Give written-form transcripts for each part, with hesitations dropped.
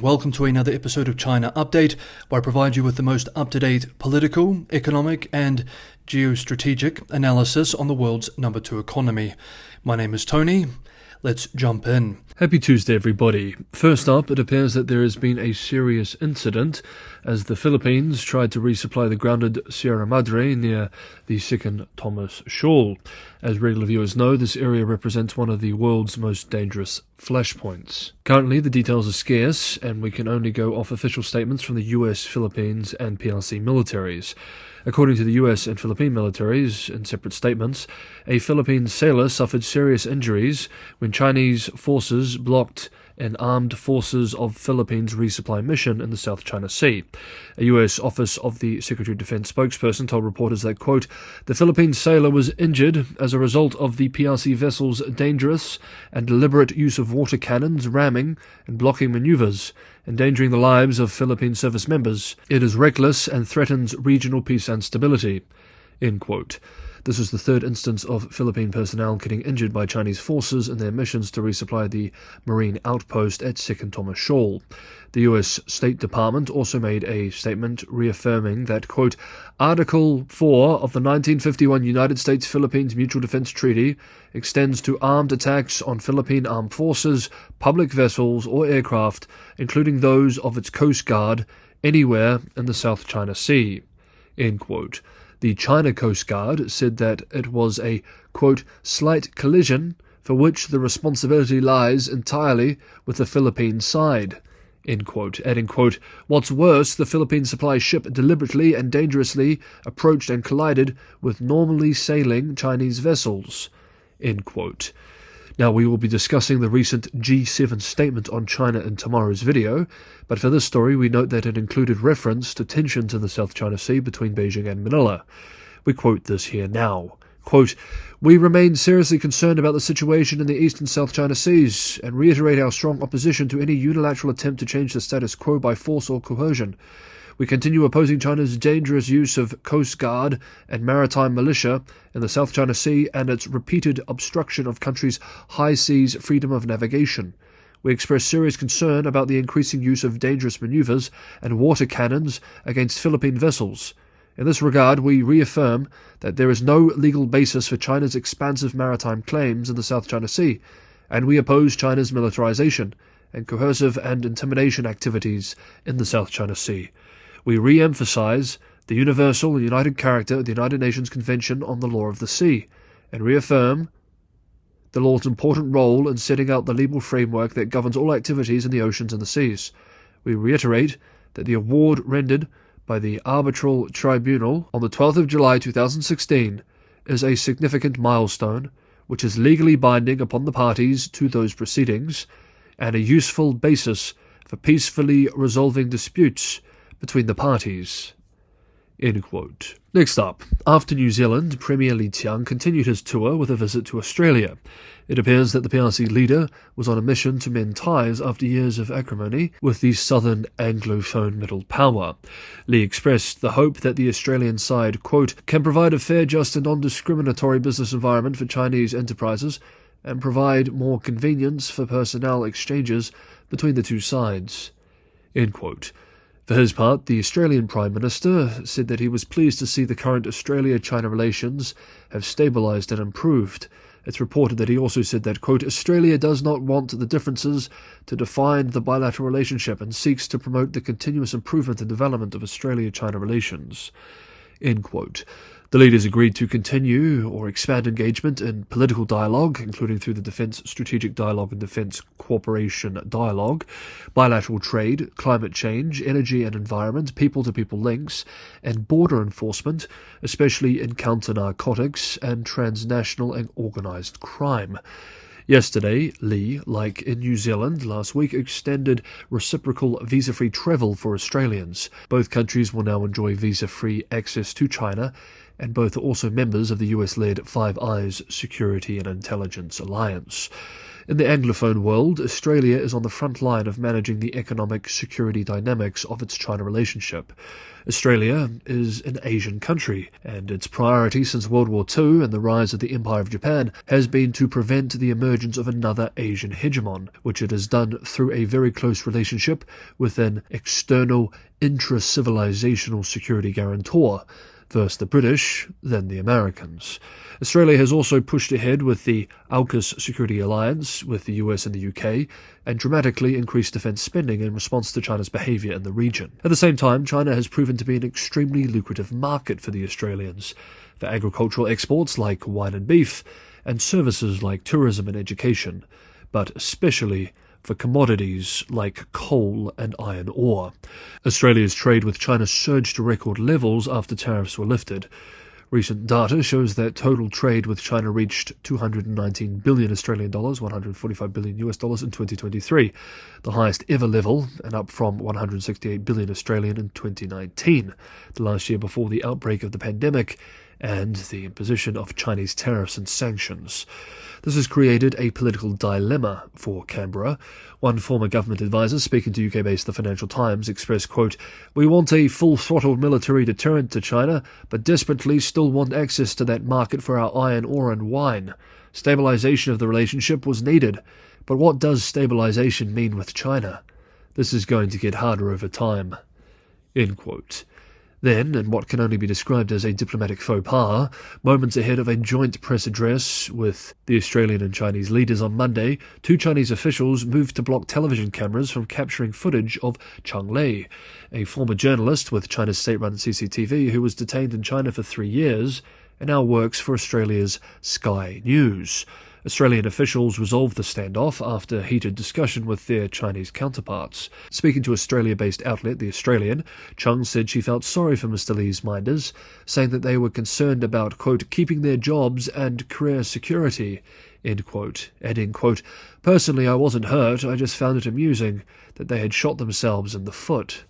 Welcome to another episode of China Update, where I provide you with the most up-to-date political, economic, and geostrategic analysis on the world's number 2 economy. My name is Tony. Let's jump in. Happy Tuesday, everybody. First up, it appears that there has been a serious incident as the Philippines tried to resupply the grounded Sierra Madre near the second Thomas Shoal. As regular viewers know, this area represents one of the world's most dangerous flashpoints. Currently, the details are scarce, and we can only go off official statements from the US, Philippines, and PRC militaries. According to the US and Philippine militaries, in separate statements, a Philippine sailor suffered serious injuries when Chinese forces blocked an armed forces of Philippines resupply mission in the South China Sea. A US Office of the Secretary of Defense spokesperson told reporters that, quote, the Philippine sailor was injured as a result of the PRC vessel's dangerous and deliberate use of water cannons, ramming and blocking maneuvers, endangering the lives of Philippine service members. It is reckless and threatens regional peace and stability, end quote. This is the third instance of Philippine personnel getting injured by Chinese forces in their missions to resupply the marine outpost at Second Thomas Shoal. The U.S. State Department also made a statement reaffirming that, quote, Article 4 of the 1951 United States-Philippines Mutual Defense Treaty extends to armed attacks on Philippine armed forces, public vessels, or aircraft, including those of its Coast Guard, anywhere in the South China Sea, end quote. The China Coast Guard said that it was a, quote, slight collision for which the responsibility lies entirely with the Philippine side, end quote, adding, quote, what's worse, the Philippine supply ship deliberately and dangerously approached and collided with normally sailing Chinese vessels, end quote. Now, we will be discussing the recent G7 statement on China in tomorrow's video, but for this story we note that it included reference to tensions in the South China Sea between Beijing and Manila. We quote this here now. Quote, we remain seriously concerned about the situation in the East and South China Seas and reiterate our strong opposition to any unilateral attempt to change the status quo by force or coercion. We continue opposing China's dangerous use of Coast Guard and maritime militia in the South China Sea and its repeated obstruction of countries' high seas freedom of navigation. We express serious concern about the increasing use of dangerous maneuvers and water cannons against Philippine vessels. In this regard, we reaffirm that there is no legal basis for China's expansive maritime claims in the South China Sea, and we oppose China's militarization and coercive and intimidation activities in the South China Sea. We re-emphasize the universal and united character of the United Nations Convention on the Law of the Sea, and reaffirm the law's important role in setting out the legal framework that governs all activities in the oceans and the seas. We reiterate that the award rendered by the Arbitral Tribunal on the 12th of July 2016 is a significant milestone, which is legally binding upon the parties to those proceedings, and a useful basis for peacefully resolving disputes between the parties, end quote. Next up, after New Zealand, Premier Li Qiang continued his tour with a visit to Australia. It appears that the PRC leader was on a mission to mend ties after years of acrimony with the Southern Anglophone Middle Power. Li expressed the hope that the Australian side, quote, can provide a fair, just and non-discriminatory business environment for Chinese enterprises and provide more convenience for personnel exchanges between the two sides, end quote. For his part, the Australian Prime Minister said that he was pleased to see the current Australia-China relations have stabilised and improved. It's reported that he also said that, quote, Australia does not want the differences to define the bilateral relationship and seeks to promote the continuous improvement and development of Australia-China relations, end quote. The leaders agreed to continue or expand engagement in political dialogue, including through the Defence Strategic Dialogue and Defence Cooperation Dialogue, bilateral trade, climate change, energy and environment, people-to-people links, and border enforcement, especially in counter-narcotics and transnational and organised crime. Yesterday, Li, like in New Zealand last week, extended reciprocal visa-free travel for Australians. Both countries will now enjoy visa-free access to China, and both are also members of the US-led Five Eyes Security and Intelligence Alliance. In the Anglophone world, Australia is on the front line of managing the economic security dynamics of its China relationship. Australia is an Asian country, and its priority since World War II and the rise of the Empire of Japan has been to prevent the emergence of another Asian hegemon, which it has done through a very close relationship with an external intra-civilizational security guarantor, first the British, then the Americans. Australia has also pushed ahead with the AUKUS security alliance with the US and the UK, and dramatically increased defence spending in response to China's behaviour in the region. At the same time, China has proven to be an extremely lucrative market for the Australians, for agricultural exports like wine and beef, and services like tourism and education, but especially for commodities like coal and iron ore. Australia's trade with China surged to record levels after tariffs were lifted. Recent data shows that total trade with China reached 219 billion Australian dollars, $145 billion US dollars in 2023, the highest ever level, and up from 168 billion Australian in 2019, the last year before the outbreak of the pandemic and the imposition of Chinese tariffs and sanctions. This has created a political dilemma for Canberra. One former government advisor speaking to UK-based The Financial Times expressed, quote, "We want a full-throttle military deterrent to China, but desperately still want access to that market for our iron ore and wine. Stabilization of the relationship was needed, but what does stabilization mean with China? This is going to get harder over time." End quote. Then, in what can only be described as a diplomatic faux pas, moments ahead of a joint press address with the Australian and Chinese leaders on Monday, two Chinese officials moved to block television cameras from capturing footage of Chang Lei, a former journalist with China's state-run CCTV who was detained in China for 3 years and now works for Australia's Sky News. Australian officials resolved the standoff after heated discussion with their Chinese counterparts. Speaking to Australia-based outlet The Australian, Chung said she felt sorry for Mr. Lee's minders, saying that they were concerned about, quote, keeping their jobs and career security, end quote, adding, quote, "Personally, I wasn't hurt, I just found it amusing that they had shot themselves in the foot,"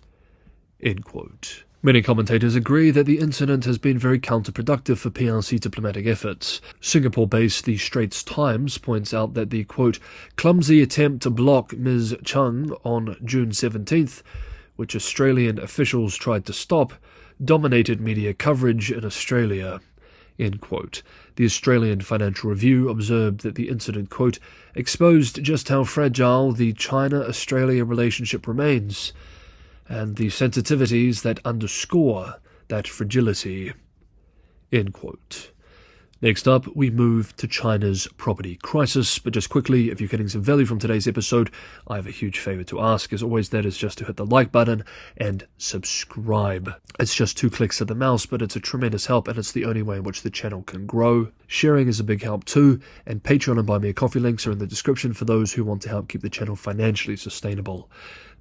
end quote. Many commentators agree that the incident has been very counterproductive for PRC diplomatic efforts. Singapore-based The Straits Times points out that the, quote, clumsy attempt to block Ms. Chung on June 17th, which Australian officials tried to stop, dominated media coverage in Australia, end quote. The Australian Financial Review observed that the incident, quote, exposed just how fragile the China-Australia relationship remains, and the sensitivities that underscore that fragility, end quote. Next up, we move to China's property crisis. But just quickly, if you're getting some value from today's episode, I have a huge favour to ask. As always, that is just to hit the like button and subscribe. It's just 2 clicks of the mouse, but it's a tremendous help, and it's the only way in which the channel can grow. Sharing is a big help too, and Patreon and Buy Me a Coffee links are in the description for those who want to help keep the channel financially sustainable.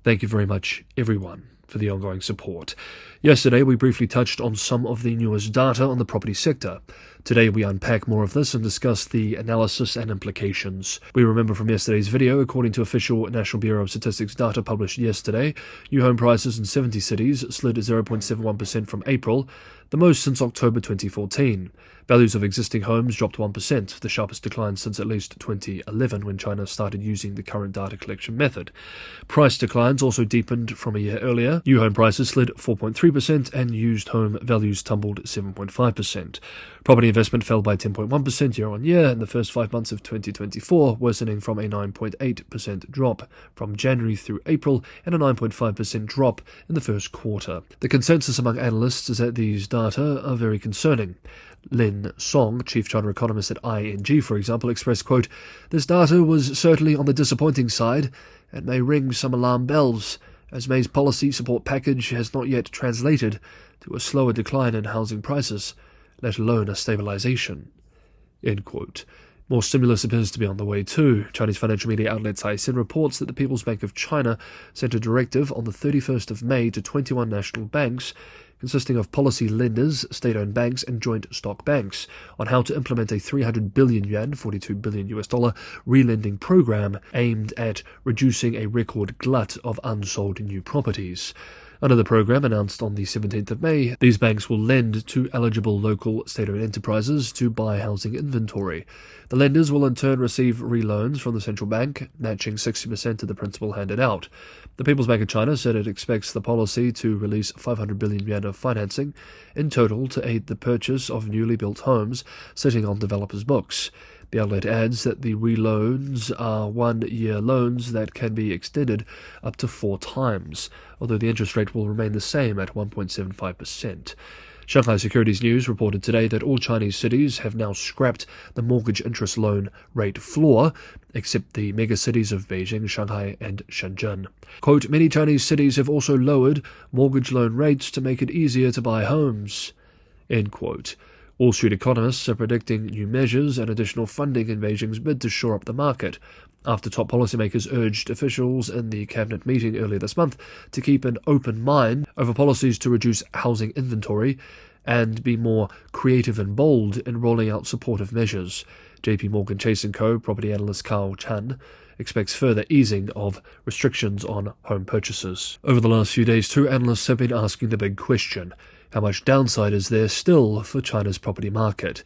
Thank you very much, everyone, for the ongoing support. Yesterday, we briefly touched on some of the newest data on the property sector. Today, we unpack more of this and discuss the analysis and implications. We remember from yesterday's video, according to official National Bureau of Statistics data published yesterday, new home prices in 70 cities slid 0.71% from April, the most since October 2014. Values of existing homes dropped 1%, the sharpest decline since at least 2011 when China started using the current data collection method. Price declines also deepened from a year earlier. New home prices slid 4.3% and used home values tumbled 7.5%. Property investment fell by 10.1% year-on-year in the first 5 months of 2024, worsening from a 9.8% drop from January through April and a 9.5% drop in the first quarter. The consensus among analysts is that these data are very concerning. Lin Song, chief China economist at ING, for example, expressed, quote, "This data was certainly on the disappointing side and may ring some alarm bells, as May's policy support package has not yet translated to a slower decline in housing prices, let alone a stabilization," end quote. More stimulus appears to be on the way too. Chinese financial media outlet Caixin reports that the People's Bank of China sent a directive on the 31st of May to 21 national banks, consisting of policy lenders, state-owned banks, and joint stock banks, on how to implement a 300 billion yuan, $42 billion US dollar, relending program aimed at reducing a record glut of unsold new properties. Under the program announced on the 17th of May, these banks will lend to eligible local state-owned enterprises to buy housing inventory. The lenders will in turn receive re-loans from the central bank, matching 60% of the principal handed out. The People's Bank of China said it expects the policy to release 500 billion yuan of financing in total to aid the purchase of newly built homes sitting on developers' books. The outlet adds that the re-loans are one-year loans that can be extended up to 4 times, although the interest rate will remain the same at 1.75%. Shanghai Securities News reported today that all Chinese cities have now scrapped the mortgage interest loan rate floor, except the megacities of Beijing, Shanghai and Shenzhen. Quote, many Chinese cities have also lowered mortgage loan rates to make it easier to buy homes. End quote. Wall Street economists are predicting new measures and additional funding in Beijing's bid to shore up the market, after top policymakers urged officials in the cabinet meeting earlier this month to keep an open mind over policies to reduce housing inventory and be more creative and bold in rolling out supportive measures. JP Morgan Chase & Co. property analyst Carl Chan expects further easing of restrictions on home purchases. Over the last few days, two analysts have been asking the big question: how much downside is there still for China's property market?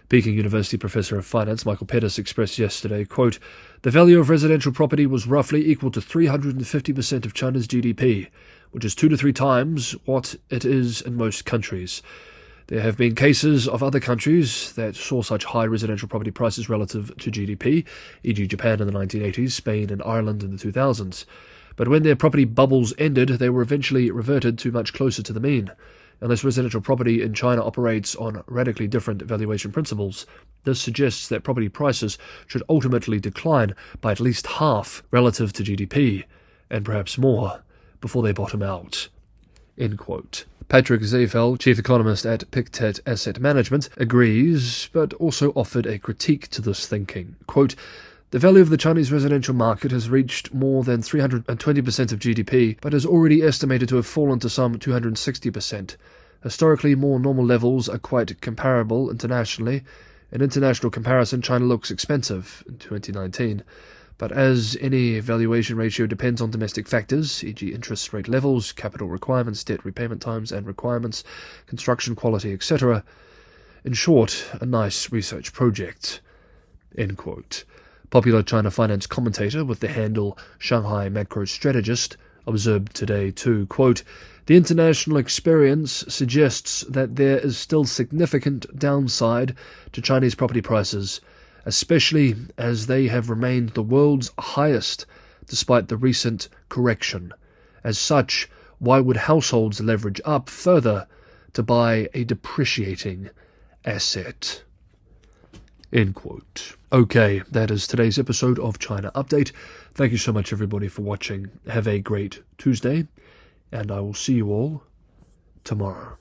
Peking University Professor of Finance Michael Pettis expressed yesterday, quote, the value of residential property was roughly equal to 350% of China's GDP, which is 2 to 3 times what it is in most countries. There have been cases of other countries that saw such high residential property prices relative to GDP, e.g. Japan in the 1980s, Spain and Ireland in the 2000s. But when their property bubbles ended, they were eventually reverted to much closer to the mean. Unless residential property in China operates on radically different valuation principles, this suggests that property prices should ultimately decline by at least half relative to GDP, and perhaps more, before they bottom out. End quote. Patrick Zefel, chief economist at Pictet Asset Management, agrees, but also offered a critique to this thinking. Quote, the value of the Chinese residential market has reached more than 320% of GDP, but is already estimated to have fallen to some 260%. Historically, more normal levels are quite comparable internationally. In international comparison, China looks expensive in 2019. But as any valuation ratio depends on domestic factors, e.g. interest rate levels, capital requirements, debt repayment times and requirements, construction quality, etc. In short, a nice research project. End quote. Popular China finance commentator with the handle Shanghai Macro Strategist observed today too, quote, the international experience suggests that there is still significant downside to Chinese property prices, especially as they have remained the world's highest despite the recent correction. As such, why would households leverage up further to buy a depreciating asset? End quote. Okay, that is today's episode of China Update. Thank you so much, everybody, for watching. Have a great Tuesday, and I will see you all tomorrow.